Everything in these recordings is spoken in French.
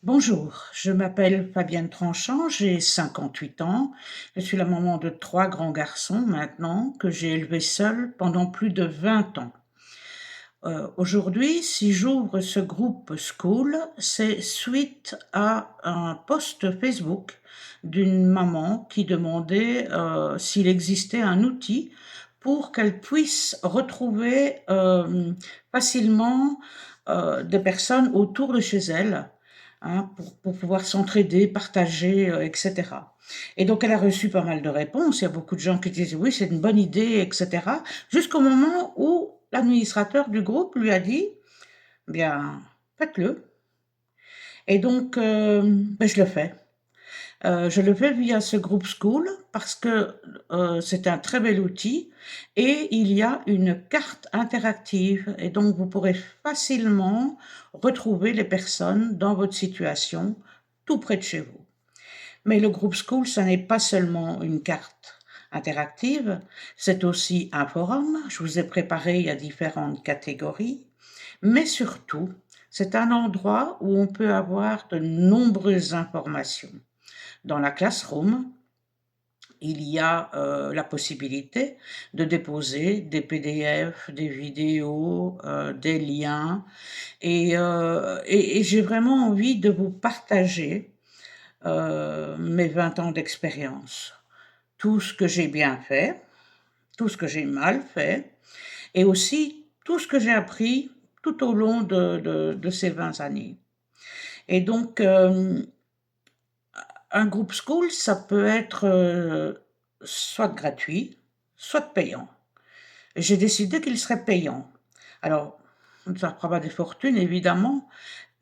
Bonjour, je m'appelle Fabienne Tranchant, j'ai 58 ans. Je suis la maman de 3 grands garçons maintenant que j'ai élevés seule pendant plus de 20 ans. Aujourd'hui, si j'ouvre ce groupe School, c'est suite à un post Facebook d'une maman qui demandait, s'il existait un outil pour qu'elle puisse retrouver, facilement, des personnes autour de chez elle, hein, pour pouvoir s'entraider, partager, et cetera. Et donc elle a reçu pas mal de réponses. Il y a beaucoup de gens qui disent: «Oui, c'est une bonne idée» et cetera. Jusqu'au moment où l'administrateur du groupe lui a dit: «Bien, faites-le». Et donc, je le fais. Je le fais via ce groupe School parce que, c'est un très bel outil et il y a une carte interactive et donc vous pourrez facilement retrouver les personnes dans votre situation, tout près de chez vous. Mais le groupe School, ça n'est pas seulement une carte interactive, c'est aussi un forum. Je vous ai préparé, il y a différentes catégories, mais surtout, c'est un endroit où on peut avoir de nombreuses informations. Dans la classroom, il y a la possibilité de déposer des PDF, des vidéos, des liens et j'ai vraiment envie de vous partager mes 20 ans d'expérience. Tout ce que j'ai bien fait, tout ce que j'ai mal fait et aussi tout ce que j'ai appris tout au long de ces 20 années. Et donc, un groupe School, ça peut être, soit gratuit, soit payant. J'ai décidé qu'il serait payant. Alors, ça ne fera pas des fortunes évidemment,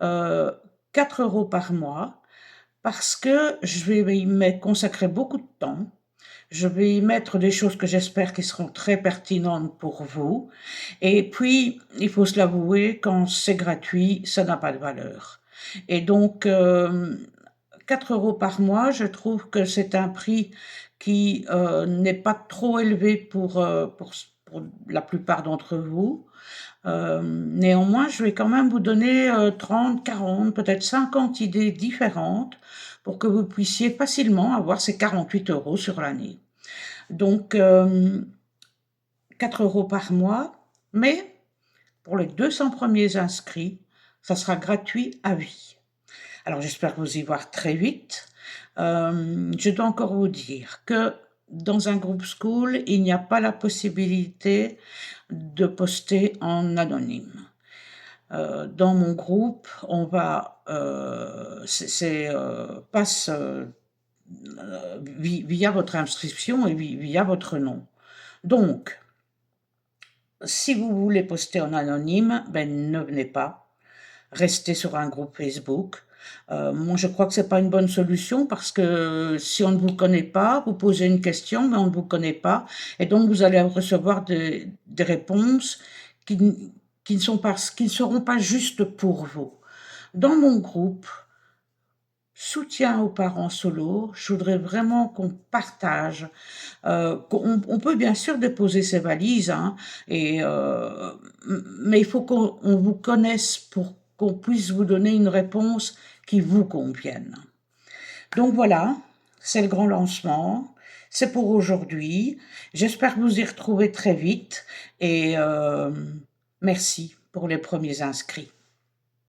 heu, 4 € par mois parce que je vais y consacrer beaucoup de temps. Je vais y mettre des choses que j'espère qui seront très pertinentes pour vous et puis, il faut se l'avouer, quand c'est gratuit, ça n'a pas de valeur et donc 4 € par mois, je trouve que c'est un prix qui, n'est pas trop élevé pour la plupart d'entre vous. Néanmoins, je vais quand même vous donner, 30, 40, peut-être 50 idées différentes pour que vous puissiez facilement avoir ces 48 € sur l'année. Donc, 4 € par mois, mais pour les 200 premiers inscrits, ça sera gratuit à vie. Alors j'espère vous y voir très vite. Je dois encore vous dire que dans un groupe School, il n'y a pas la possibilité de poster en anonyme. Dans mon groupe, on va, passe, via votre inscription et via votre nom. Donc, si vous voulez poster en anonyme, ben, ne venez pas, restez sur un groupe Facebook. Moi, je crois que c'est pas une bonne solution parce que si on ne vous connaît pas, vous posez une question, mais on ne vous connaît pas et donc vous allez recevoir des réponses qui n qui ne seront pas justes pour vous. Dans mon groupe Soutien aux parents solos, je voudrais vraiment qu'on partage, qu'on peut bien sûr déposer ses valises, hein, et mais il faut qu'on vous connaisse pour qu'on puisse vous donner une réponse qui vous convienne. Donc voilà, c'est le grand lancement, c'est pour aujourd'hui. J'espère vous y retrouver très vite et merci pour les premiers inscrits.